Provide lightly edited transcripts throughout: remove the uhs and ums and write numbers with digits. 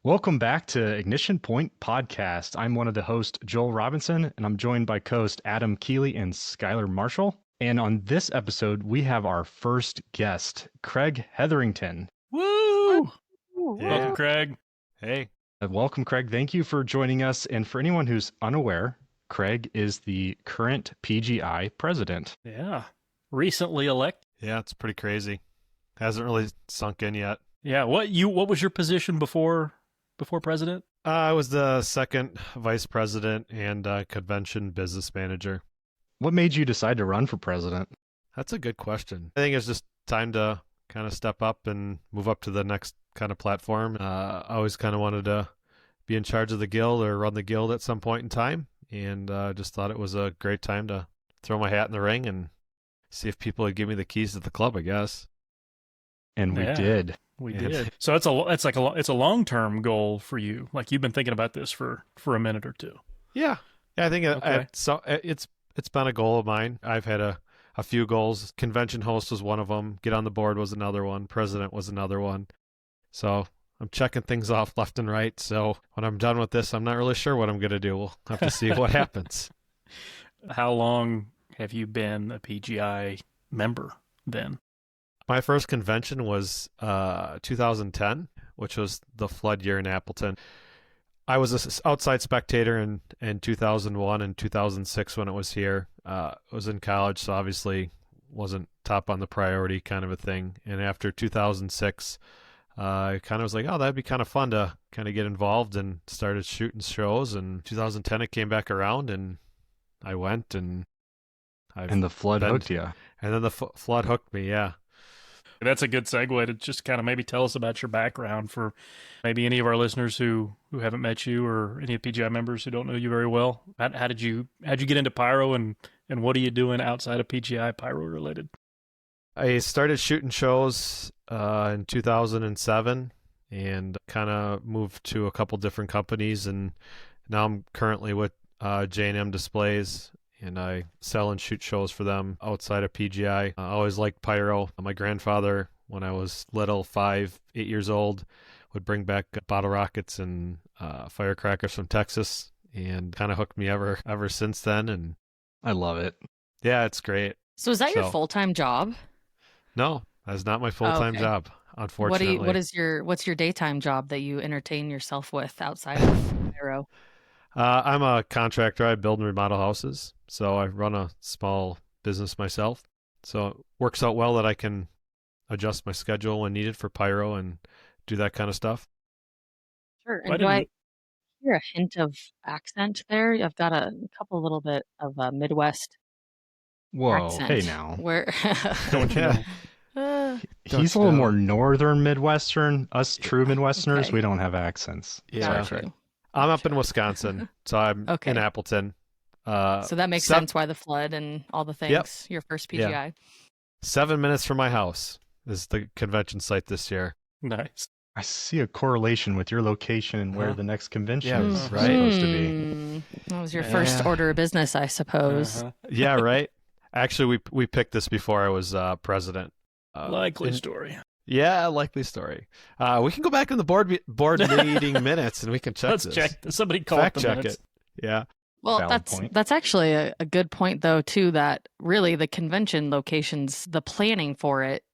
Welcome back to Ignition Point Podcast. I'm one of the hosts, Joel Robinson, and I'm joined by co-host Adam Keeley and Skylar Marshall. And on this episode, we have our first guest, Craig Hetherington. Woo! Yeah. Welcome, Craig. Hey. Welcome, Craig. Thank you for joining us. And for anyone who's unaware, Craig is the current PGI president. Yeah. Recently elected. Yeah, it's pretty crazy. Hasn't really sunk in yet. Yeah. What was your position before president? I was the second vice president and convention business manager. What made you decide to run for president? That's a good question. I think it's just time to kind of step up and move up to the next kind of platform. I always kind of wanted to be in charge of the guild or run the guild at some point in time, and just thought it was a great time to throw my hat in the ring and see if people would give me the keys to the club, I guess. And we Yeah. did. We Yeah. did. So it's a long-term goal for you. Like you've been thinking about this for a minute or two. Yeah, I think Okay. it's been a goal of mine. I've had a few goals. Convention host was one of them. Get on the board was another one. President was another one. So I'm checking things off left and right. So when I'm done with this, I'm not really sure what I'm going to do. We'll have to see what happens. How long have you been a PGI member then? My first convention was 2010, which was the flood year in Appleton. I was an outside spectator in 2001 and 2006 when it was here. I was in college, so obviously wasn't top on the priority kind of a thing. And after 2006, I kind of was like, oh, that'd be kind of fun to kind of get involved, and started shooting shows. And 2010, it came back around, and I went, and And the flood hooked you. And then the flood hooked me, yeah. That's a good segue to just kind of maybe tell us about your background for maybe any of our listeners who haven't met you, or any of PGI members who don't know you very well. How did you get into pyro, and what are you doing outside of PGI pyro related? I started shooting shows in 2007 and kind of moved to a couple different companies, and now I'm currently with J&M Displays, and I sell and shoot shows for them outside of PGI. I always liked pyro. My grandfather, when I was little, 8 years old, would bring back bottle rockets and firecrackers from Texas, and kind of hooked me ever since then. And I love it. yeah, it's great. So is that your So- full-time job? No, that's not my full-time okay. job, unfortunately. What's your daytime job that you entertain yourself with outside of pyro? I'm a contractor. I build and remodel houses, so I run a small business myself. So it works out well that I can adjust my schedule when needed for pyro and do that kind of stuff. Sure. Why And do didn't- I hear a hint of accent there? I've got a couple little bit of a Midwest Whoa, accent. hey now. Where Don't you know? He's a little more northern Midwestern. Us true Midwesterners, Okay. we don't have accents. Yeah. got Sorry. you. I'm up in Wisconsin, so I'm Okay. in Appleton. So that makes sense why the flood and all the things. Yep. Your first Yeah. PGI. 7 minutes from my house is the convention site this year. Nice. I see a correlation with your location and where Uh-huh. the next convention Yeah, is right. supposed to be. That was your first Yeah. order of business, I suppose. Uh-huh. Yeah, right. Actually, we picked this before I was president. Likely and- story. Yeah, likely story. We can go back in the board meeting minutes and we can check Let's this. check. Somebody call Fact it the check minutes. it. Yeah. Well, Valid point. that's actually a good point, though, too, that really the convention locations, the planning for it,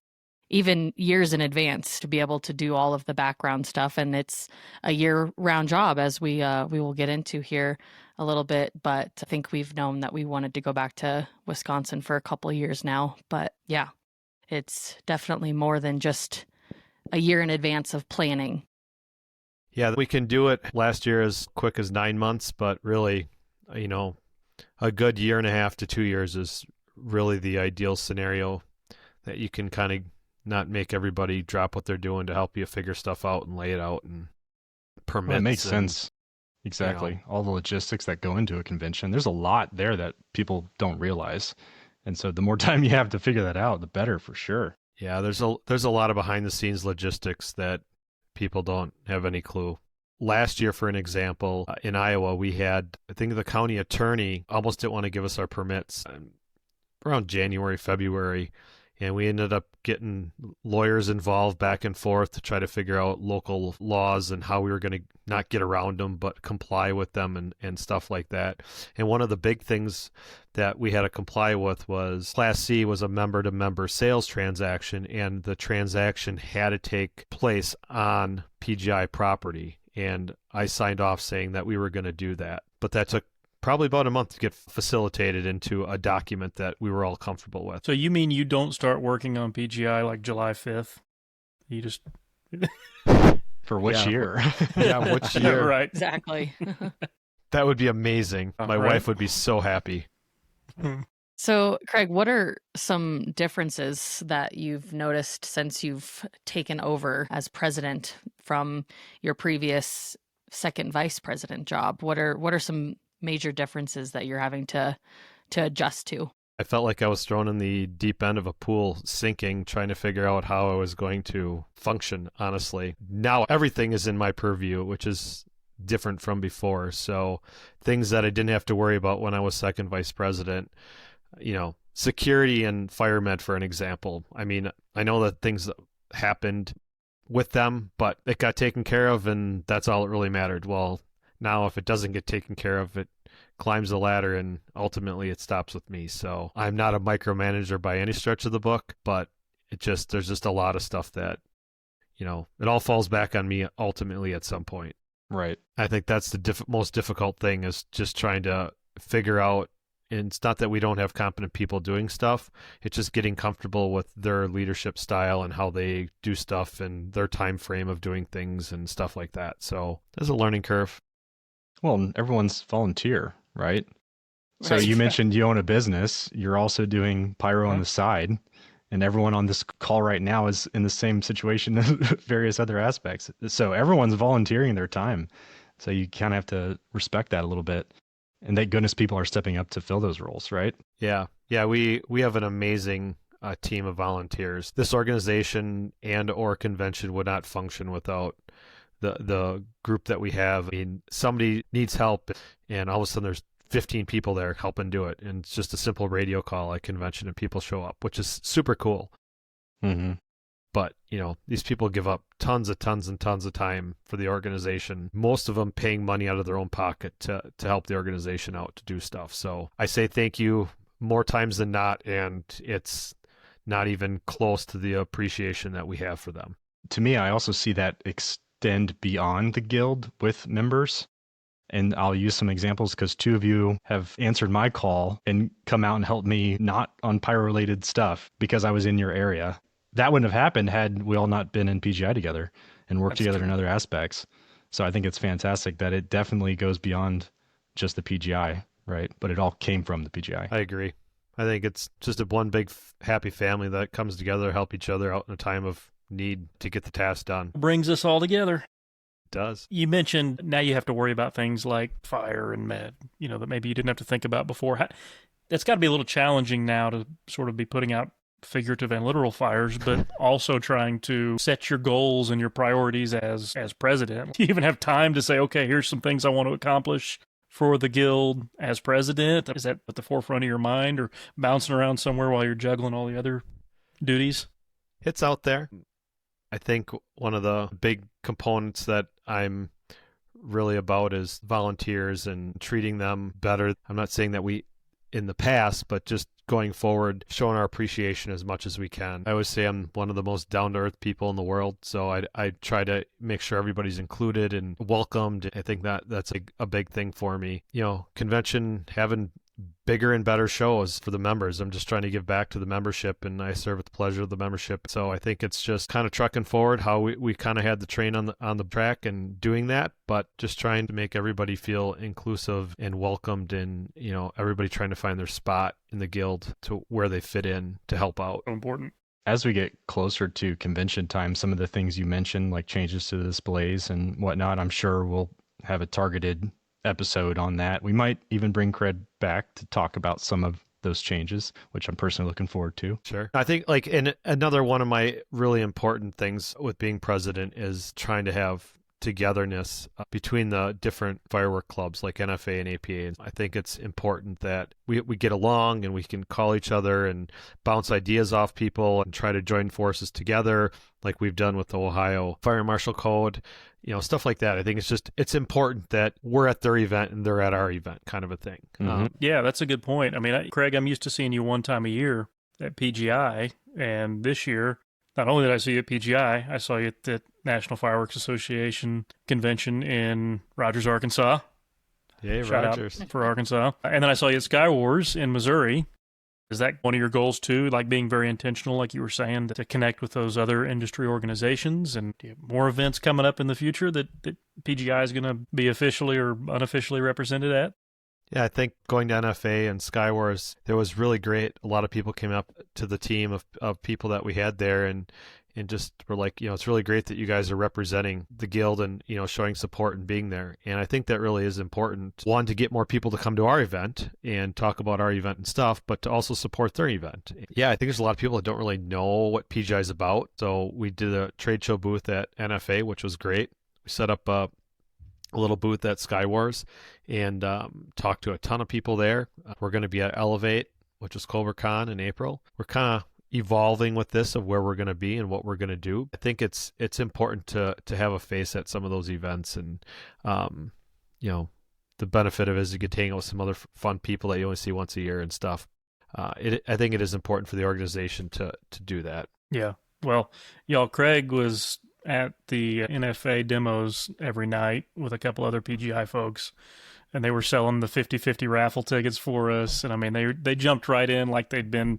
even years in advance to be able to do all of the background stuff. And it's a year-round job, as we will get into here a little bit. But I think we've known that we wanted to go back to Wisconsin for a couple of years now. But yeah, it's definitely more than just a year in advance of planning. Yeah, we can do it last year as quick as 9 months, but really, a good year and a half to 2 years is really the ideal scenario that you can kind of not make everybody drop what they're doing to help you figure stuff out and lay it out and permits. Well, it makes and- sense. Exactly. All the logistics that go into a convention. There's a lot there that people don't realize. And so the more time you have to figure that out, the better for sure. Yeah, there's a lot of behind the scenes logistics that people don't have any clue. Last year, for an example, in Iowa, we had, I think the county attorney almost didn't want to give us our permits around January, February. And we ended up getting lawyers involved back and forth to try to figure out local laws and how we were going to not get around them, but comply with them and stuff like that. And one of the big things that we had to comply with was Class C was a member-to-member sales transaction, and the transaction had to take place on PGI property. And I signed off saying that we were going to do that. But that took probably about a month to get facilitated into a document that we were all comfortable with. So you mean you don't start working on PGI like July 5th? You just... For which year? Yeah, which year? Right. Exactly. That would be amazing. My wife would be so happy. So, Craig, what are some differences that you've noticed since you've taken over as president from your previous second vice president job? What are some major differences that you're having to adjust to? I felt like I was thrown in the deep end of a pool, sinking, trying to figure out how I was going to function, honestly. Now everything is in my purview, which is different from before. So things that I didn't have to worry about when I was second vice president, security and fire med, for an example. I mean, I know that things happened with them, but it got taken care of, and that's all that really mattered. Well, now if it doesn't get taken care of, it climbs the ladder and ultimately it stops with me. So I'm not a micromanager by any stretch of the book, but there's just a lot of stuff that, it all falls back on me ultimately at some point. Right. I think that's the most difficult thing, is just trying to figure out, and it's not that we don't have competent people doing stuff, it's just getting comfortable with their leadership style and how they do stuff and their time frame of doing things and stuff like that. So there's a learning curve. Well, everyone's volunteer, right? So you mentioned you own a business. You're also doing pyro on the side. And everyone on this call right now is in the same situation as various other aspects. So everyone's volunteering their time. So you kind of have to respect that a little bit. And thank goodness people are stepping up to fill those roles, right? Yeah. Yeah, we have an amazing team of volunteers. This organization and or convention would not function without the group that we have. I mean, somebody needs help, and all of a sudden there's 15 people there helping do it. And it's just a simple radio call at convention and people show up, which is super cool. Mm-hmm. But, these people give up tons and tons of time for the organization, most of them paying money out of their own pocket to help the organization out to do stuff. So I say thank you more times than not, and it's not even close to the appreciation that we have for them. To me, I also see that extend beyond the guild with members. And I'll use some examples because two of you have answered my call and come out and helped me not on pyro-related stuff because I was in your area. That wouldn't have happened had we all not been in PGI together and worked together in other aspects. So I think it's fantastic that it definitely goes beyond just the PGI, right? But it all came from the PGI. I agree. I think it's just one big happy family that comes together, help each other out in a time of need to get the task done. Brings us all together. Does. You mentioned now you have to worry about things like fire and med, that maybe you didn't have to think about before. That's got to be a little challenging now to sort of be putting out figurative and literal fires, but also trying to set your goals and your priorities as president. You even have time to say, okay, here's some things I want to accomplish for the guild as president. Is that at the forefront of your mind or bouncing around somewhere while you're juggling all the other duties? It's out there. I think one of the big components that I'm really about is volunteers and treating them better. I'm not saying that we in the past, but just going forward, showing our appreciation as much as we can. I always say I'm one of the most down-to-earth people in the world, so I try to make sure everybody's included and welcomed. I think that's a big thing for me. Convention, having bigger and better shows for the members. I'm just trying to give back to the membership, and I serve at the pleasure of the membership. So I think it's just kind of trucking forward how we kind of had the train on the track and doing that, but just trying to make everybody feel inclusive and welcomed, and everybody trying to find their spot in the guild to where they fit in to help out. So important. As we get closer to convention time, some of the things you mentioned, like changes to the displays and whatnot, I'm sure we'll have a targeted episode on that. We might even bring Craig back to talk about some of those changes, which I'm personally looking forward to. Sure. I think another one of my really important things with being president is trying to have togetherness between the different firework clubs like NFA and APA. And I think it's important that we get along and we can call each other and bounce ideas off people and try to join forces together like we've done with the Ohio Fire Marshal Code, stuff like that. I think it's important that we're at their event and they're at our event kind of a thing. Mm-hmm. Yeah, that's a good point. I mean, Craig, I'm used to seeing you one time a year at PGI, and this year, not only did I see you at PGI, I saw you at the National Fireworks Association convention in Rogers, Arkansas. Yay, Shout Rogers. out for Arkansas. And then I saw you at Sky Wars in Missouri. Is that one of your goals too, like being very intentional, like you were saying, to connect with those other industry organizations? And do you have more events coming up in the future that PGI is going to be officially or unofficially represented at? Yeah, I think going to NFA and Sky Wars, it was really great. A lot of people came up to the team of people that we had there and just were like, it's really great that you guys are representing the guild and, showing support and being there. And I think that really is important. One, to get more people to come to our event and talk about our event and stuff, but to also support their event. Yeah, I think there's a lot of people that don't really know what PGI is about. So we did a trade show booth at NFA, which was great. We set up a little booth at Sky Wars and talked to a ton of people there. We're going to be at Elevate, which is CobraCon in April. We're kind of evolving with this of where we're going to be and what we're going to do. I think it's important to have a face at some of those events, and the benefit of it is you get to hang out with some other fun people that you only see once a year and stuff. I think it is important for the organization to do that. Yeah. Well, Craig was at the NFA demos every night with a couple other PGI folks, and they were selling the 50/50 raffle tickets for us. And I mean, they jumped right in like they'd been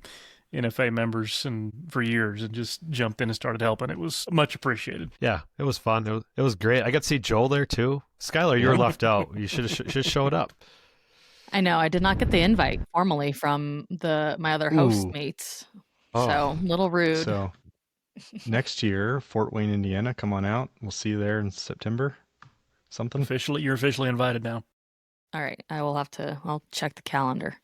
NFA members for years and just jumped in and started helping. It was much appreciated. Yeah, it was fun. It was great. I got to see Joel there too. Skylar, you were left out. You should have showed up. I know. I did not get the invite formally from my other host mates. So, a little rude. So, next year, Fort Wayne, Indiana, come on out. We'll see you there in September. Something. You're officially invited now. All right. I'll check the calendar.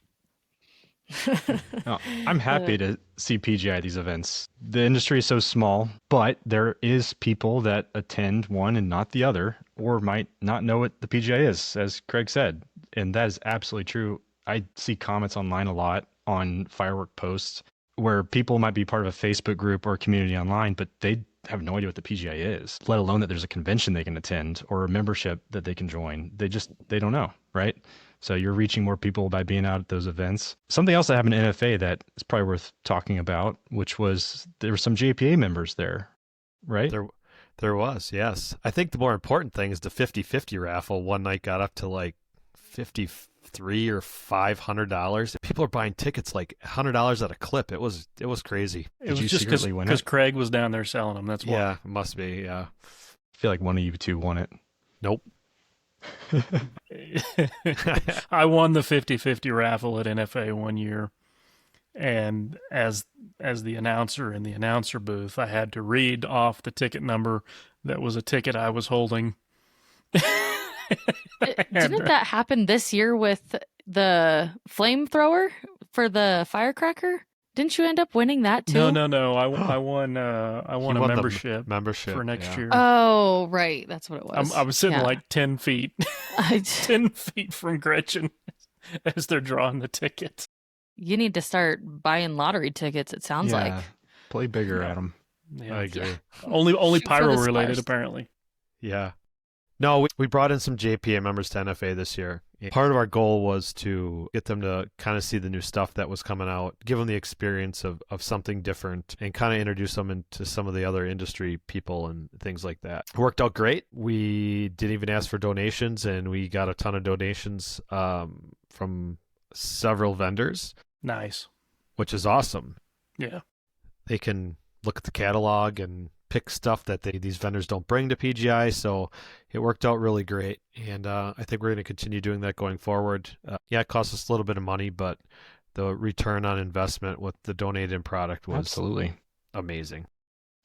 No, I'm happy to see PGI at these events. The industry is so small, but there is people that attend one and not the other, or might not know what the PGI is, as Craig said. And that is absolutely true. I see comments online a lot on firework posts where people might be part of a Facebook group or a community online, but they have no idea what the PGI is, let alone that there's a convention they can attend or a membership that they can join. They don't know, right? So you're reaching more people by being out at those events. Something else that happened in NFA that is probably worth talking about, which was there were some JPA members there, right? There was, yes. I think the more important thing is the 50/50 raffle. One night got up to like $53 or $500. People are buying tickets like $100 at a clip. It was crazy. It was just because Craig was down there selling them. That's why. Yeah, it must be. Yeah. I feel like one of you two won it. Nope. I won the 50/50 raffle at NFA one year, and as the announcer in the announcer booth, I had to read off the ticket number that was a ticket I was holding. Didn't that happen this year with the flamethrower for the firecracker? Didn't you end up winning that too? No. I won a membership for next year. Oh, right. That's what it was. I was sitting like 10 feet, 10 feet from Gretchen as they're drawing the ticket. You need to start buying lottery tickets, it sounds like. Play bigger at them. Yeah. I agree. Only pyro related, apparently. Yeah. No, we brought in some JPA members to NFA this year. Part of our goal was to get them to kind of see the new stuff that was coming out, give them the experience of something different, and kind of introduce them into some of the other industry people and things like that. It worked out great. We didn't even ask for donations, and we got a ton of donations from several vendors. Nice. Which is awesome. Yeah. They can look at the catalog and pick stuff that these vendors don't bring to PGI, so it worked out really great, and I think we're going to continue doing that going forward. It cost us a little bit of money, but the return on investment with the donated product was absolutely amazing.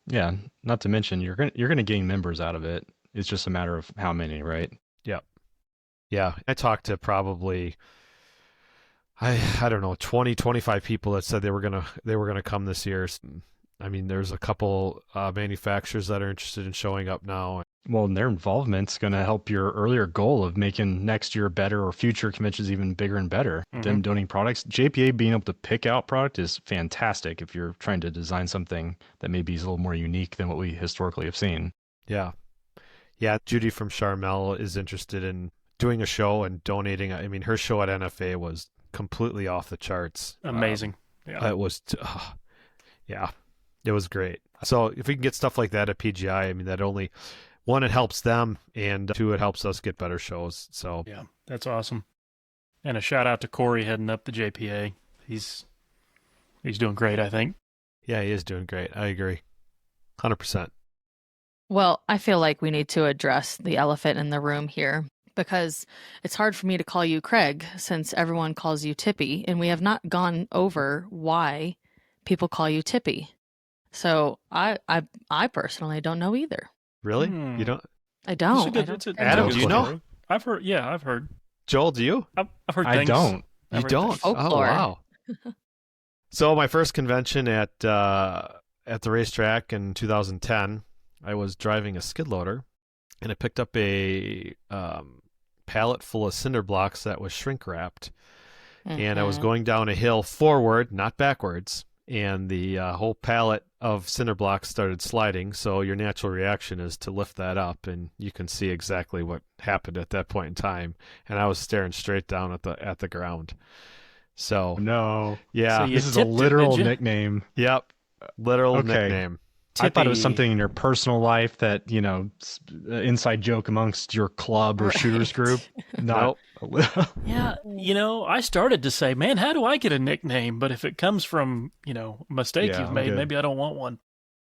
Yeah, not to mention you're going to gain members out of it. It's just a matter of how many, right? Yep. Yeah, I talked to probably I don't know 20-25 people that said they were gonna come this year. I mean, there's a couple manufacturers that are interested in showing up now. Well, and their involvement's going to help your earlier goal of making next year better or future conventions even bigger and better. Them donating products. JPA being able to pick out product is fantastic if you're trying to design something that maybe is a little more unique than what we historically have seen. Yeah. Yeah, Judy from Charmel is interested in doing a show and donating. I mean, her show at NFA was completely off the charts. Amazing. It was, yeah, it was great. So if we can get stuff like that at PGI, I mean, that only, one, it helps them, and two, it helps us get better shows. So yeah, that's awesome. And a shout out to Corey heading up the JPA. He's doing great, I think. Yeah, he is doing great. I agree. 100%. Well, I feel like we need to address the elephant in the room here, because it's hard for me to call you Craig since everyone calls you Tippy, and we have not gone over why people call you Tippy. So I personally don't know either. Really? You don't? I don't. Adam, do you know? I've heard. Yeah, I've heard. Joel, do you? I've heard things. I don't. You don't? Folklore. Oh, wow. So my first convention at the racetrack in 2010, I was driving a skid loader, and I picked up a pallet full of cinder blocks that was shrink wrapped, and I was going down a hill forward, not backwards, and the whole pallet of cinder blocks started sliding. So your natural reaction is to lift that up, and you can see exactly what happened at that point in time. And I was staring straight down at the ground. So no, yeah, So this is a literal nickname. Yep, literal nickname. I thought it was something in your personal life that, you know, inside joke amongst your club or shooters group. Not Yeah, you know, I started to say, man, how do I get a nickname? But if it comes from, you know, a mistake you've made, maybe I don't want one.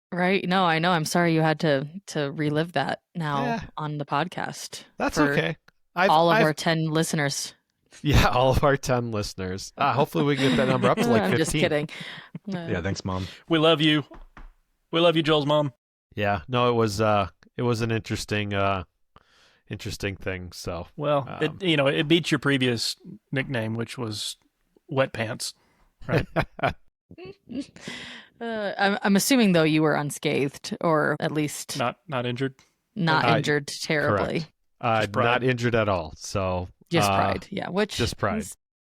Right. No, I know. I'm sorry you had to relive that now on the podcast. That's okay. All of our 10 listeners. Yeah, all of our 10 listeners. Hopefully we can get that number up to like 15. I'm just kidding. Yeah, thanks, Mom. We love you. We love you, Joel's mom. Yeah, no, it was an interesting thing. So well, it beats your previous nickname, which was Wet Pants, right? I'm assuming though you were unscathed, or at least not injured. Not injured terribly. Not injured at all. So just pride, yeah. Just pride.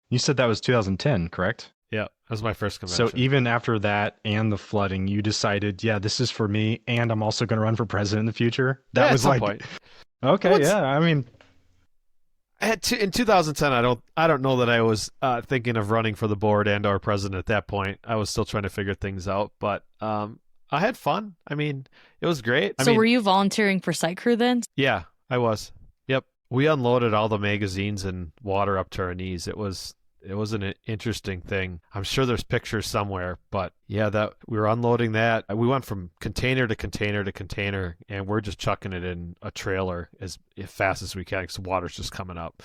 You said that was 2010, correct? Yeah, that was my first convention. So even after that and the flooding, you decided, yeah, this is for me, and I'm also going to run for president in the future. That was like, point. Okay, yeah. I mean, in 2010, I don't know that I was thinking of running for the board and/or president at that point. I was still trying to figure things out, but I had fun. I mean, it was great. So were you volunteering for Site Crew then? Yeah, I was. Yep, we unloaded all the magazines and water up to our knees. It was an interesting thing. I'm sure there's pictures somewhere, but yeah, that we were unloading that. We went from container to container to container, and we're just chucking it in a trailer as fast as we can because water's just coming up.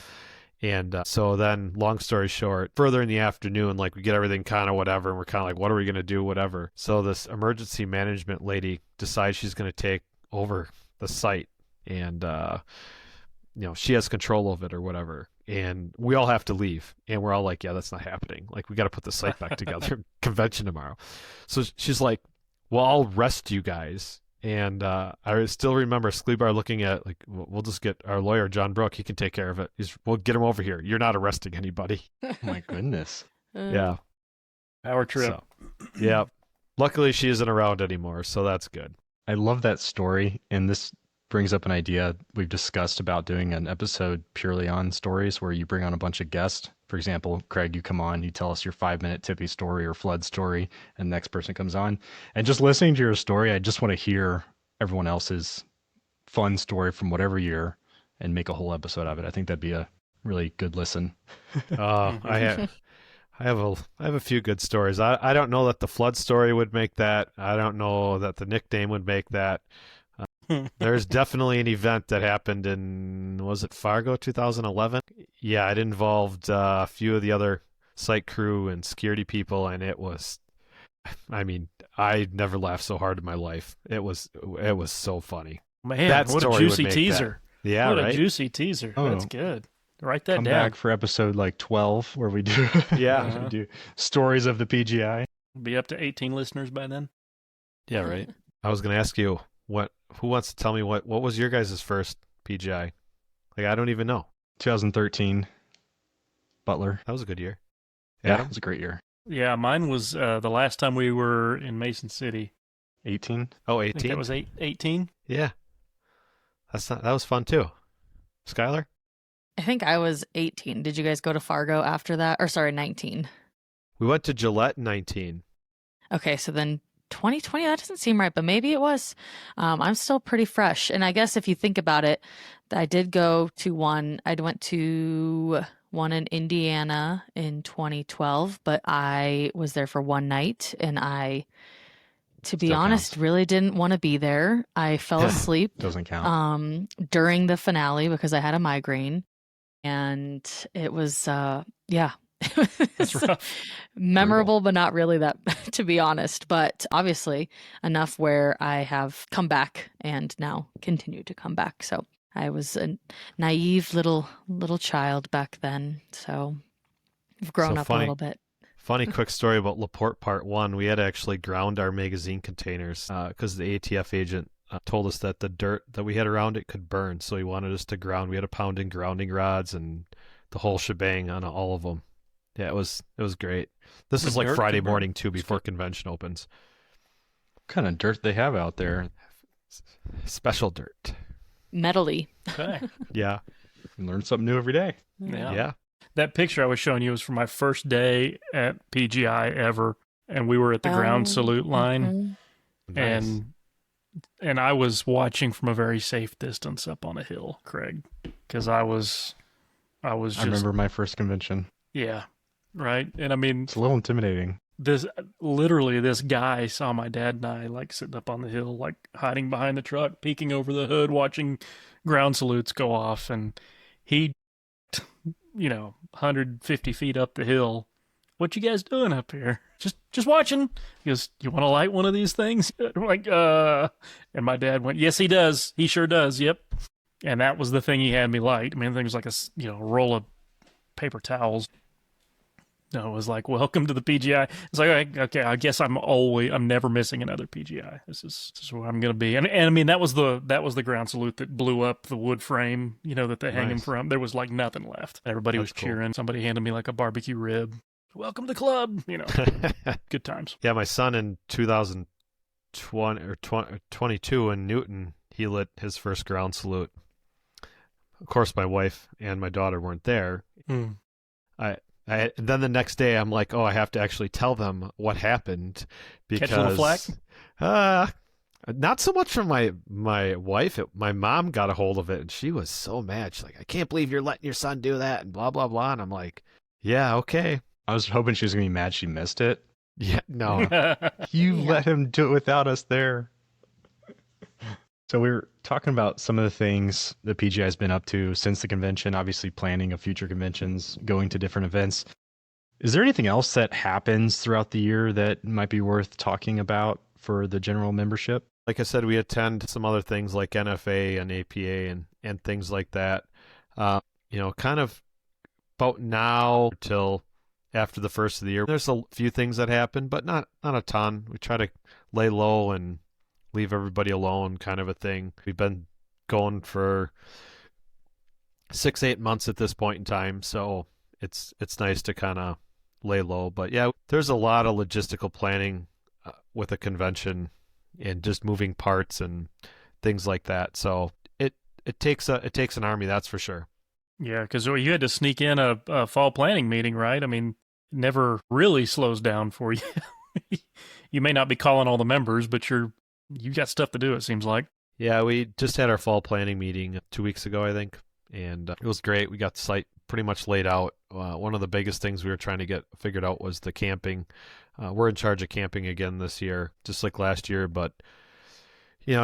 And so then, long story short, further in the afternoon, like we get everything kind of whatever, and we're kind of like, what are we going to do? Whatever. So this emergency management lady decides she's going to take over the site, and she has control of it or whatever. And we all have to leave, and we're all like, yeah, that's not happening. Like, we got to put the site back together. Convention tomorrow. So she's like, well, I'll rest you guys. And I still remember Sklebar looking at, like, we'll just get our lawyer, John Brook. He can take care of it. We'll get him over here. You're not arresting anybody. Oh, my goodness. Yeah. Power trip. So, yeah. Luckily, she isn't around anymore, so that's good. I love that story, and this brings up an idea we've discussed about doing an episode purely on stories where you bring on a bunch of guests. For example, Craig, you come on, you tell us your 5-minute Tippy story or flood story, and the next person comes on. And just listening to your story, I just want to hear everyone else's fun story from whatever year and make a whole episode of it. I think that'd be a really good listen. I have a few good stories. I don't know that the flood story would make that. I don't know that the nickname would make that. There's definitely an event that happened in, was it Fargo 2011? Yeah, it involved a few of the other site crew and security people, and it was, I mean, I never laughed so hard in my life. It was so funny. Man, that what a juicy teaser. That. Yeah, what right? a juicy teaser. Oh. That's good. Write that Come down. back for episode like 12 where we do, we do stories of the PGI. Be up to 18 listeners by then. Yeah, right. I was going to ask you who wants to tell me what was your guys' first PGI? Like, I don't even know. 2013, Butler. That was a good year. Yeah, Adam? it was a great year. Yeah, mine was the last time we were in Mason City. 18. Oh, I think 18? that was 18. Yeah. That was fun too. Skylar? I think I was 18. Did you guys go to Fargo after that? Or sorry, 19. We went to Gillette in 19. Okay, so then 2020, that doesn't seem right, but maybe it was. I'm still pretty fresh. And I guess if you think about it, I did go to one. I went to one in Indiana in 2012, but I was there for one night and to be Still honest, counts. really didn't want to be there. I fell asleep Doesn't count. during the finale because I had a migraine. And it was, yeah, That's rough. memorable, but not really that, to be honest. But obviously enough where I have come back and now continue to come back. So I was a naive little child back then. So I've grown up a little bit. Funny quick story about LaPorte Part 1. We had to actually ground our magazine containers because the ATF agent told us that the dirt that we had around it could burn. So he wanted us to ground. We had to pound in grounding rods and the whole shebang on all of them. Yeah, it was great. This is like Friday morning too, before convention opens. What kind of dirt they have out there? Special dirt. Metally. Okay. Yeah. You learn something new every day. Yeah. That picture I was showing you was from my first day at PGI ever, and we were at the ground salute line, Nice. and I was watching from a very safe distance up on a hill, Craig, because I was just, I remember my first convention. yeah, right, and I mean, It's a little intimidating. this guy saw my dad and I like sitting up on the hill, like hiding behind the truck, peeking over the hood, watching ground salutes go off, and he, 150 feet up the hill. What you guys doing up here? Just watching. He goes, you want to light one of these things? I'm like, and my dad went, yes, he does. He sure does. Yep. And that was the thing he had me light. I mean, the thing was like a roll of paper towels. No, it was like, welcome to the PGI. It's like, okay, I guess I'm never missing another PGI. This is where I'm going to be. And I mean, that was the ground salute that blew up the wood frame, that they hang him from. There was like nothing left. Everybody was cheering. Cool. Somebody handed me like a barbecue rib. Welcome to the club, Good times. Yeah, my son in 2020 or 22 in Newton, he lit his first ground salute. Of course, my wife and my daughter weren't there. Mm. Then the next day, I'm like, I have to actually tell them what happened because catch a little flack. Not so much from my wife. My mom got a hold of it, and she was so mad. She's like, I can't believe you're letting your son do that, and blah blah blah. And I'm like, yeah, okay. I was hoping she was going to be mad she missed it. Yeah, no. You let him do it without us there. So we were talking about some of the things the PGI has been up to since the convention, obviously planning of future conventions, going to different events. Is there anything else that happens throughout the year that might be worth talking about for the general membership? Like I said, we attend some other things like NFA and APA and things like that. Kind of about now till after the first of the year. There's a few things that happen, but not a ton. We try to lay low and leave everybody alone, kind of a thing. We've been going for 6-8 months at this point in time, so it's nice to kind of lay low. But yeah, there's a lot of logistical planning with a convention and just moving parts and things like that. So it takes an army, that's for sure. Yeah, because you had to sneak in a fall planning meeting, right? I mean, it never really slows down for you. You may not be calling all the members, but you got stuff to do, it seems like. Yeah, we just had our fall planning meeting 2 weeks ago, I think, and it was great. We got the site pretty much laid out. One of the biggest things we were trying to get figured out was the camping. We're in charge of camping again this year, just like last year, but you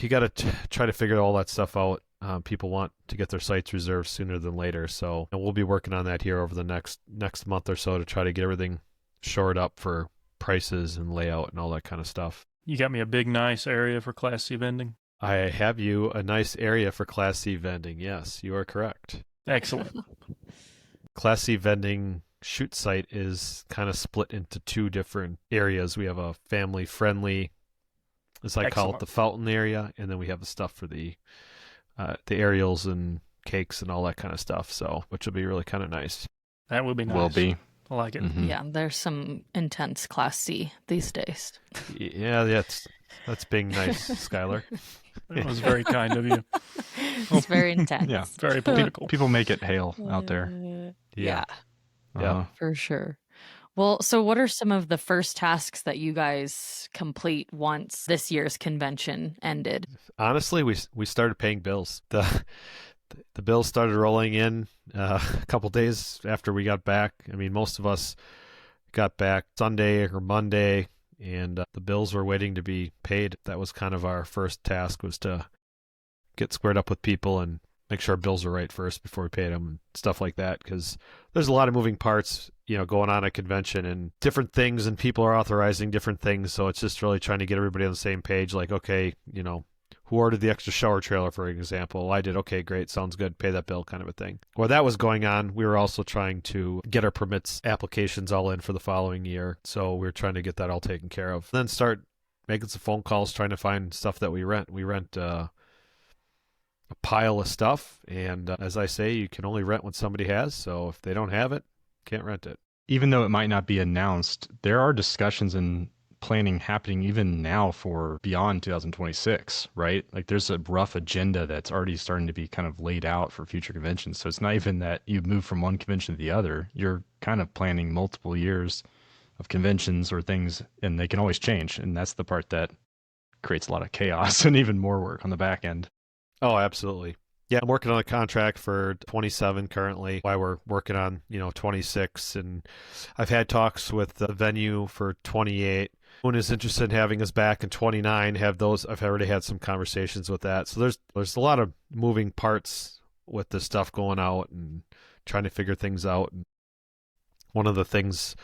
got to try to figure all that stuff out. People want to get their sites reserved sooner than later, so we'll be working on that here over the next month or so to try to get everything shored up for prices and layout and all that kind of stuff. You got me a big, nice area for Class C vending? I have you a nice area for Class C vending. Yes, you are correct. Excellent. Class C vending shoot site is kind of split into two different areas. We have a family-friendly as I call it, the fountain area, and then we have the stuff for the aerials and cakes and all that kind of stuff. So, which will be really kind of nice. That would be nice. Will be. I like it. Mm-hmm. Yeah, there's some intense Class C these days. Yeah, that's being nice, Skylar. That was very kind of you. It's very intense. Yeah. Very political. People make it hail out there. Yeah, Yeah. for sure. Well, so what are some of the first tasks that you guys complete once this year's convention ended? Honestly, we started paying bills. The bills started rolling in a couple days after we got back. I mean, most of us got back Sunday or Monday, and the bills were waiting to be paid. That was kind of our first task, was to get squared up with people and make sure our bills are right first before we paid them and stuff like that, because there's a lot of moving parts, going on at convention and different things, and people are authorizing different things. So it's just really trying to get everybody on the same page. Like, okay, who ordered the extra shower trailer, for example? I did. Okay, great. Sounds good. Pay that bill, kind of a thing. While that was going on, we were also trying to get our permits applications all in for the following year. So we were trying to get that all taken care of. Then start making some phone calls, trying to find stuff that we rent. We rent a pile of stuff. And as I say, you can only rent what somebody has. So if they don't have it, can't rent it. Even though it might not be announced, there are discussions and planning happening even now for beyond 2026, right? Like there's a rough agenda that's already starting to be kind of laid out for future conventions. So it's not even that you move from one convention to the other. You're kind of planning multiple years of conventions or things, and they can always change. And that's the part that creates a lot of chaos and even more work on the back end. Oh, absolutely. Yeah, I'm working on a contract for 27 currently, while we're working on, 26. And I've had talks with the venue for 28. Who is interested in having us back in 29, I've already had some conversations with that. So there's a lot of moving parts with this stuff going out and trying to figure things out. And one of the things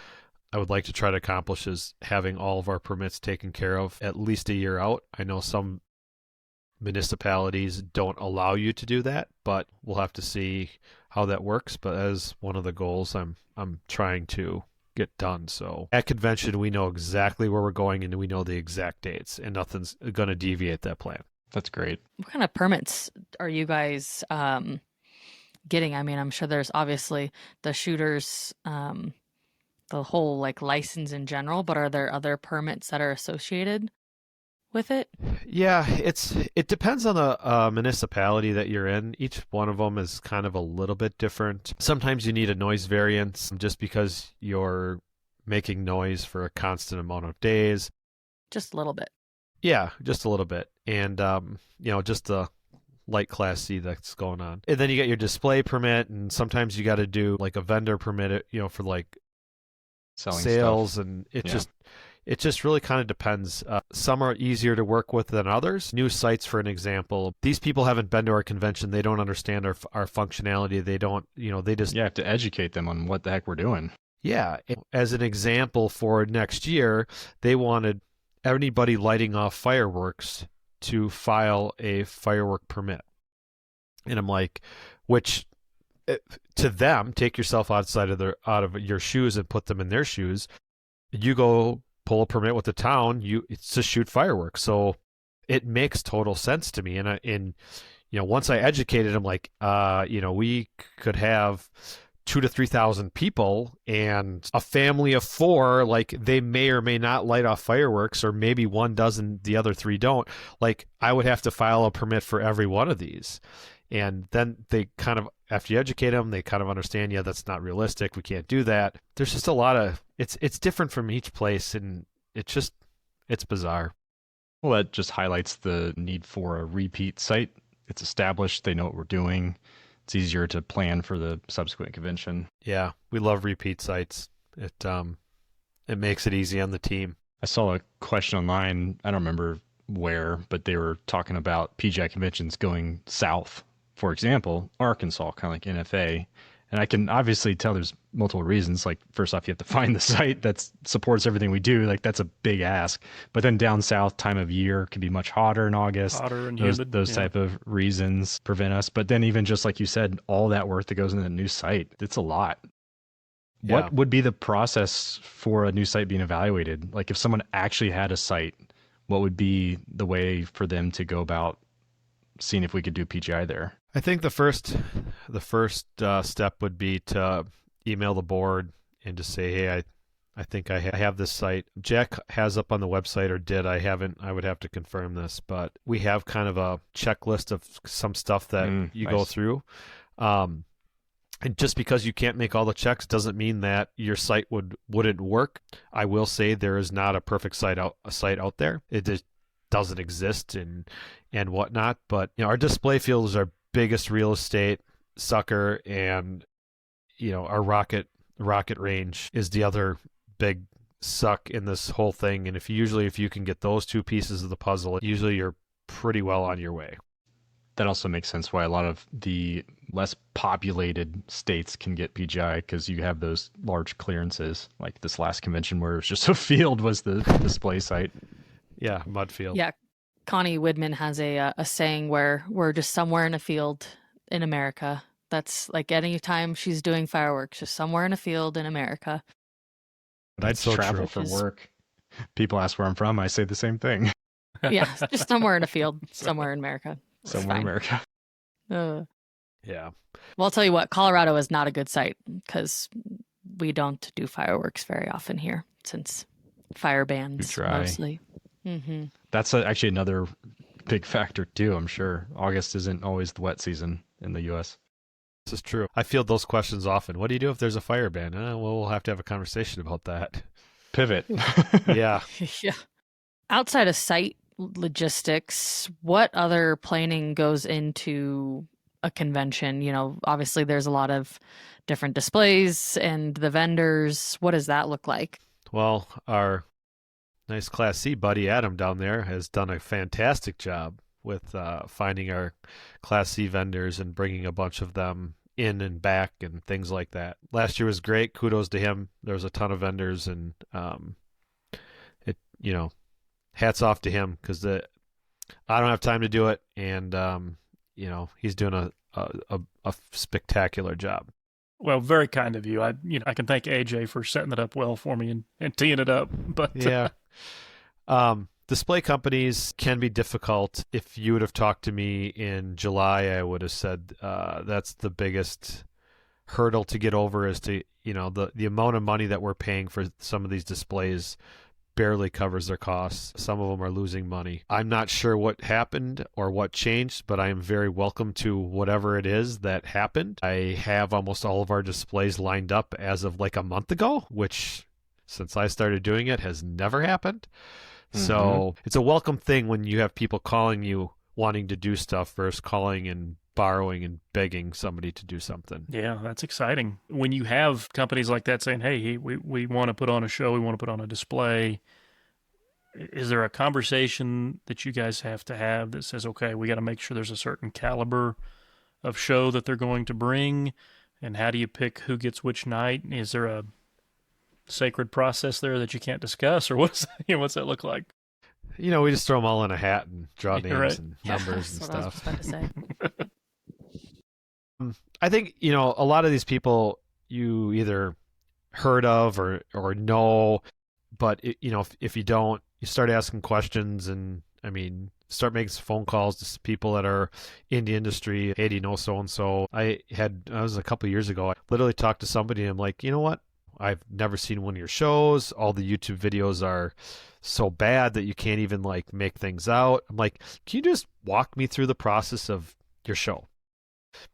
I would like to try to accomplish is having all of our permits taken care of at least a year out. I know some municipalities don't allow you to do that, but we'll have to see how that works. But as one of the goals, I'm trying to get done. So at convention, we know exactly where we're going and we know the exact dates, and nothing's going to deviate that plan. That's great. What kind of permits are you guys getting? I mean, I'm sure there's obviously the shooters, the whole license in general, but are there other permits that are associated with it? Yeah, it depends on the municipality that you're in. Each one of them is kind of a little bit different. Sometimes you need a noise variance just because you're making noise for a constant amount of days. Just a little bit. Yeah, just a little bit. And, just the light Class C that's going on. And then you get your display permit, and sometimes you got to do a vendor permit, for Selling sales, stuff. and it just really kind of depends. Some are easier to work with than others. New sites, for an example, these people haven't been to our convention. They don't understand our functionality. They don't, they just... You have to educate them on what the heck we're doing. Yeah. As an example, for next year, they wanted anybody lighting off fireworks to file a firework permit. And I'm like, which... to them, take yourself out of your shoes and put them in their shoes. You go pull a permit with the town, it's to shoot fireworks. So it makes total sense to me. And once I educated them, we could have 2,000 to 3,000 people, and a family of 4, they may or may not light off fireworks, or maybe one does and the other 3 don't. I would have to file a permit for every one of these. And then they kind of, after you educate them, they kind of understand, yeah, that's not realistic. We can't do that. There's just a lot of, it's different from each place, and it's bizarre. Well, that just highlights the need for a repeat site. It's established. They know what we're doing. It's easier to plan for the subsequent convention. Yeah, we love repeat sites. It makes it easy on the team. I saw a question online. I don't remember where, but they were talking about PGI conventions going south. For example, Arkansas, kind of like NFA. And I can obviously tell there's multiple reasons. First off, you have to find the site that supports everything we do. That's a big ask. But then down south, time of year can be much hotter in August. Hotter and humid. Those type of reasons prevent us. But then even just like you said, all that work that goes into the new site, it's a lot. Yeah. What would be the process for a new site being evaluated? If someone actually had a site, what would be the way for them to go about seeing if we could do PGI there? I think the first step would be to email the board and just say, hey, I think I have this site. Jack has up on the website, or did. I haven't. I would have to confirm this, but we have kind of a checklist of some stuff that you go through. And just because you can't make all the checks doesn't mean that your site wouldn't work. I will say there is not a perfect site out there. It just doesn't exist and whatnot. But our display field is our biggest real estate sucker, and our rocket range is the other big suck in this whole thing. And if you can get those two pieces of the puzzle, usually you're pretty well on your way. That also makes sense why a lot of the less populated states can get PGI, because you have those large clearances. Like this last convention where it was just a field was the display site. Yeah, mud field. Yeah, Connie Widman has a saying where we're just somewhere in a field in America. That's like any time she's doing fireworks, just somewhere in a field in America. But I'd travel for work. People ask where I'm from. I say the same thing. Yeah, just somewhere in a field, somewhere in America. Somewhere in America. Yeah. Well, I'll tell you what, Colorado is not a good site because we don't do fireworks very often here, since fire bans mostly. Mm-hmm. That's actually another big factor too, I'm sure. August isn't always the wet season in the U.S. This is true. I field those questions often. What do you do if there's a fire ban? Well, we'll have to have a conversation about that. Pivot. Yeah. Yeah. Outside of site logistics, what other planning goes into a convention? Obviously there's a lot of different displays and the vendors. What does that look like? Well, our nice Class C buddy Adam down there has done a fantastic job with finding our Class C vendors and bringing a bunch of them in and back and things like that. Last year was great. Kudos to him. There was a ton of vendors, and hats off to him, because I don't have time to do it, and he's doing a spectacular job. Well, very kind of you. I can thank AJ for setting it up well for me and teeing it up. But yeah. Display companies can be difficult. If you would have talked to me in July, I would have said that's the biggest hurdle to get over, is to, the amount of money that we're paying for some of these displays barely covers their costs. Some of them are losing money. I'm not sure what happened or what changed, but I am very welcome to whatever it is that happened. I have almost all of our displays lined up as of like a month ago, which since I started doing it has never happened. So it's a welcome thing when you have people calling you wanting to do stuff versus calling and borrowing and begging somebody to do something. Yeah, that's exciting. When you have companies like that saying, hey, we want to put on a show, we want to put on a display, is there a conversation that you guys have to have that says, okay, we got to make sure there's a certain caliber of show that they're going to bring? And how do you pick who gets which night? Is there a sacred process there that you can't discuss, or what's that look like? We just throw them all in a hat and draw names and numbers and stuff. That's what I was about to say. I think a lot of these people you either heard of or know, but if you don't, you start asking questions, and start making some phone calls to people that are in the industry. Hey, do you know so and so? I was a couple of years ago. I literally talked to somebody, and I'm like, you know what? I've never seen one of your shows. All the YouTube videos are so bad that you can't even make things out. I'm like, can you just walk me through the process of your show?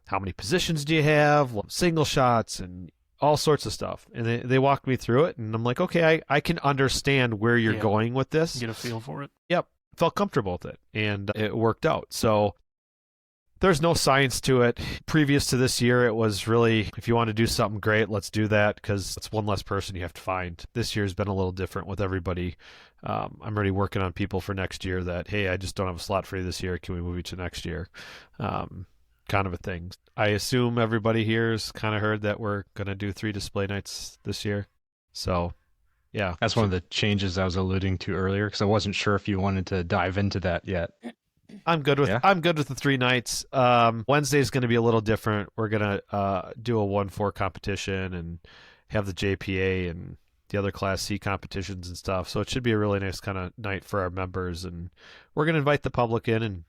How many positions do you have? Single shots and all sorts of stuff. And they walked me through it, and I'm like, okay, I can understand where you're going with this. Get a feel for it. Yep. Felt comfortable with it, and it worked out. So there's no science to it. Previous to this year, it was really, if you want to do something great, let's do that, because it's one less person you have to find. This year's been a little different with everybody. I'm already working on people for next year that, hey, I just don't have a slot for you this year. Can we move you to next year? Kind of a thing. I assume everybody here's kind of heard that we're going to do 3 display nights this year. So, yeah. That's one of the changes I was alluding to earlier, because I wasn't sure if you wanted to dive into that yet. I'm good with the 3 nights. Wednesday's going to be a little different. We're going to do a 1-4 competition and have the JPA and the other Class C competitions and stuff. So it should be a really nice kind of night for our members. And we're going to invite the public in, and,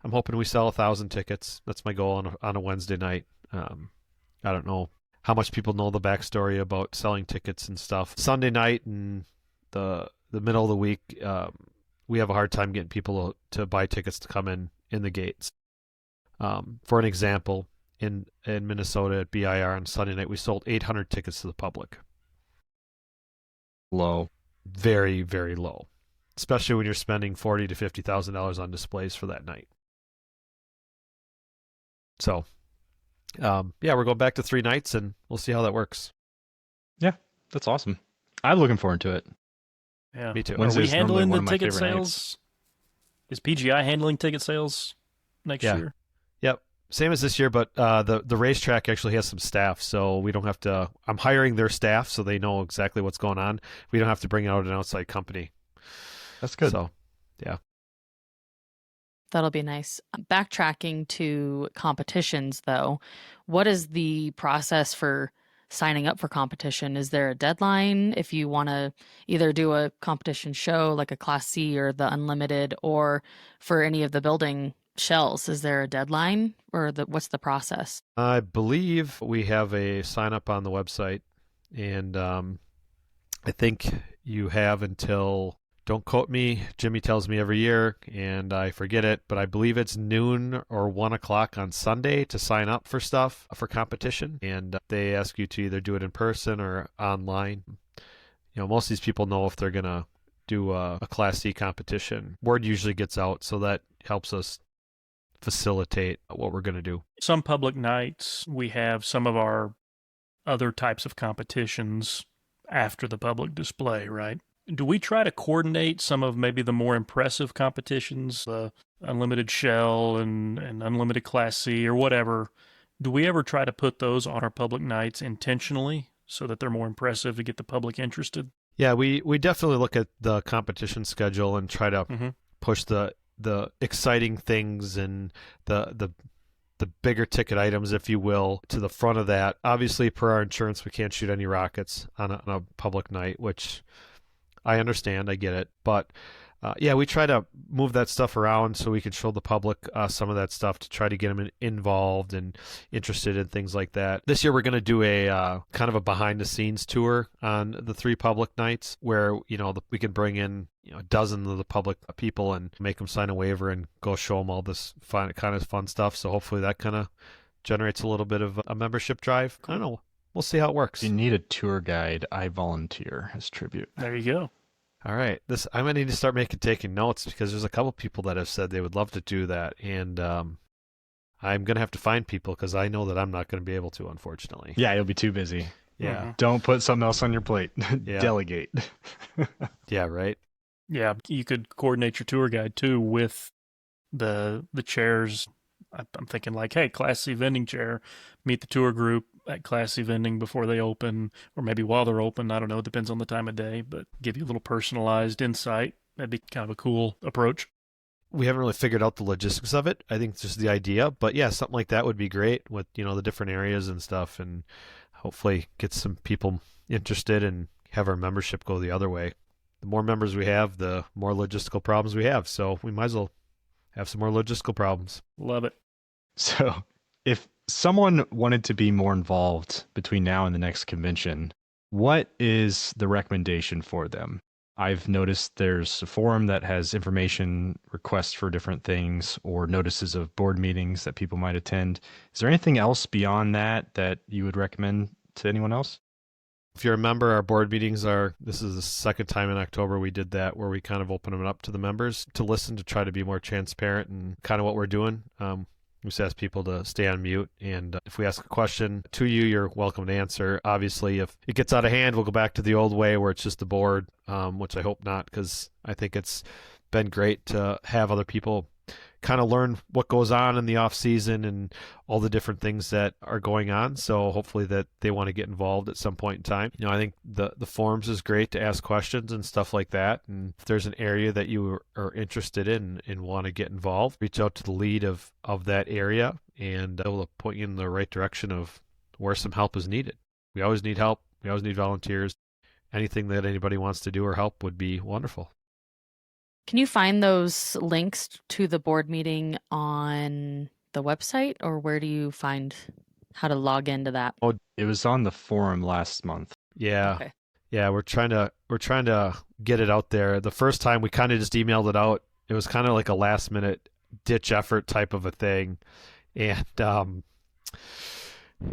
I'm hoping we sell 1,000 tickets. That's my goal on a Wednesday night. I don't know how much people know the backstory about selling tickets and stuff. Sunday night and the middle of the week, we have a hard time getting people to buy tickets to come in the gates. For an example, in Minnesota at BIR on Sunday night, we sold 800 tickets to the public. Low. Very, very low, especially when you're spending $40,000 to $50,000 on displays for that night. So, we're going back to 3 nights, and we'll see how that works. Yeah, that's awesome. I'm looking forward to it. Yeah, me too. Are we handling the ticket sales? Nights. Is PGI handling ticket sales next year? Yep. Same as this year, but the racetrack actually has some staff, so we don't have to. I'm hiring their staff so they know exactly what's going on. We don't have to bring out an outside company. That's good. So, yeah. That'll be nice. Backtracking to competitions, though, what is the process for signing up for competition? Is there a deadline if you want to either do a competition show like a Class C or the Unlimited, or for any of the building shells? Is there a deadline, or what's the process? I believe we have a sign up on the website, and I think you have until, don't quote me, Jimmy tells me every year and I forget it, but I believe it's noon or 1 o'clock on Sunday to sign up for stuff for competition. And they ask you to either do it in person or online. Most of these people know if they're going to do a Class C competition. Word usually gets out, so that helps us facilitate what we're going to do. Some public nights, we have some of our other types of competitions after the public display, right? Do we try to coordinate some of maybe the more impressive competitions, the Unlimited Shell and Unlimited Class C or whatever? Do we ever try to put those on our public nights intentionally so that they're more impressive to get the public interested? Yeah, we definitely look at the competition schedule and try to push the exciting things and the bigger ticket items, if you will, to the front of that. Obviously, per our insurance, we can't shoot any rockets on a public night, which I understand. I get it. But we try to move that stuff around so we can show the public some of that stuff to try to get them involved and interested in things like that. This year, we're going to do a kind of a behind-the-scenes tour on the 3 public nights where, we can bring in a dozen of the public people and make them sign a waiver and go show them all this fun stuff. So hopefully that kind of generates a little bit of a membership drive. I don't know. We'll see how it works. If you need a tour guide, I volunteer as tribute. There you go. All right. I'm going to need to start taking notes because there's a couple people that have said they would love to do that. And I'm going to have to find people because I know that I'm not going to be able to, unfortunately. Yeah, you'll be too busy. Yeah. Don't put something else on your plate. Yeah. Delegate. Yeah, right. Yeah, you could coordinate your tour guide too with the chairs. I'm thinking like, hey, Class C vending chair, meet the tour group at Class C vending before they open, or maybe while they're open. I don't know. It depends on the time of day, but give you a little personalized insight. That'd be kind of a cool approach. We haven't really figured out the logistics of it. I think it's just the idea, but yeah, something like that would be great with, the different areas and stuff, and hopefully get some people interested and have our membership go the other way. The more members we have, the more logistical problems we have. So we might as well have some more logistical problems. Love it. So if someone wanted to be more involved between now and the next convention, what is the recommendation for them? I've noticed there's a forum that has information requests for different things or notices of board meetings that people might attend. Is there anything else beyond that you would recommend to anyone else? If you remember, our board meetings this is the second time in October we did that, where we kind of open them up to the members to listen, to try to be more transparent and kind of what we're doing. We just ask people to stay on mute, and if we ask a question to you, you're welcome to answer. Obviously, if it gets out of hand, we'll go back to the old way where it's just the board, which I hope not, because I think it's been great to have other people kind of learn what goes on in the off season and all the different things that are going on. So hopefully that they want to get involved at some point in time. I think the forums is great to ask questions and stuff like that. And if there's an area that you are interested in and want to get involved, reach out to the lead of that area, and they'll point you in the right direction of where some help is needed. We always need help. We always need volunteers. Anything that anybody wants to do or help would be wonderful. Can you find those links to the board meeting on the website, or where do you find how to log into that? Oh, it was on the forum last month. Yeah. Okay. Yeah, we're trying to get it out there. The first time we kind of just emailed it out. It was kind of like a last minute ditch effort type of a thing. And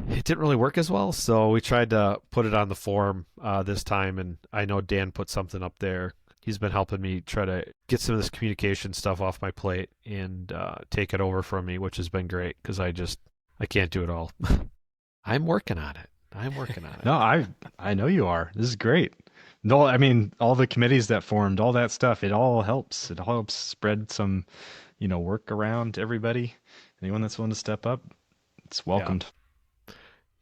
it didn't really work as well, so we tried to put it on the forum this time, and I know Dan put something up there. He's been helping me try to get some of this communication stuff off my plate and take it over from me, which has been great because I can't do it all. I'm working on it. No, I know you are. This is great. No, I mean, all the committees that formed, all that stuff, it all helps. It helps spread some, work around to everybody. Anyone that's willing to step up, it's welcomed.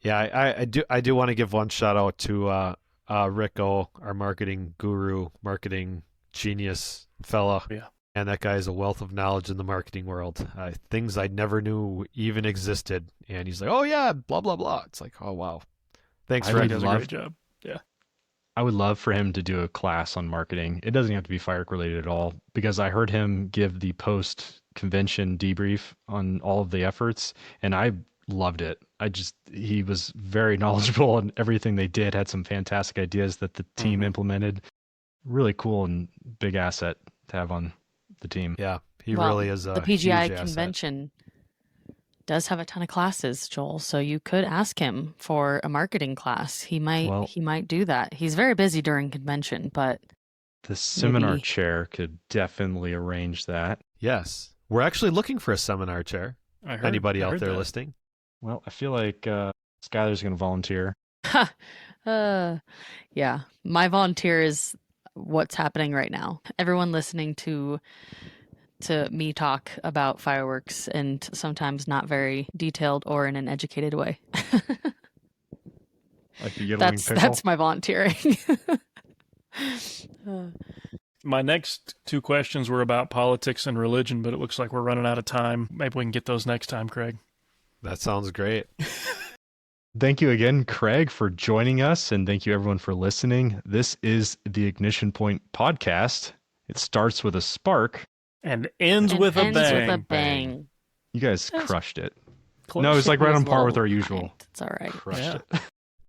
Yeah, I do want to give one shout out to Rick O, our marketing guru, marketing genius fella. Yeah. And that guy is a wealth of knowledge in the marketing world. Things I never knew even existed. And he's like, oh yeah, blah, blah, blah. It's like, oh wow. Thanks, Rick. He does a great job. Yeah. I would love for him to do a class on marketing. It doesn't have to be fire related at all, because I heard him give the post convention debrief on all of the efforts, and I loved it. He was very knowledgeable, and everything they did had some fantastic ideas that the team implemented. Really cool and big asset to have on the team. Yeah, he really is a the PGI huge asset. convention does have a ton of classes, Joel, so you could ask him for a marketing class. He might do that. He's very busy during convention, but the seminar chair could definitely arrange that. Yes. We're actually looking for a seminar chair. Anybody out there listening? Well, I feel like Skylar's going to volunteer. Yeah. My volunteer is what's happening right now. Everyone listening to me talk about fireworks, and sometimes not very detailed or in an educated way. Like the yodeling pickle? That's my volunteering. My next two questions were about politics and religion, but it looks like we're running out of time. Maybe we can get those next time, Craig. That sounds great. Thank you again, Craig, for joining us, and thank you everyone for listening. This is the Ignition Point podcast. It starts with a spark and ends with a bang. You guys crushed it. Close. No, it's like right on It was par with low. our usual. It's all right. Crushed Yeah. it.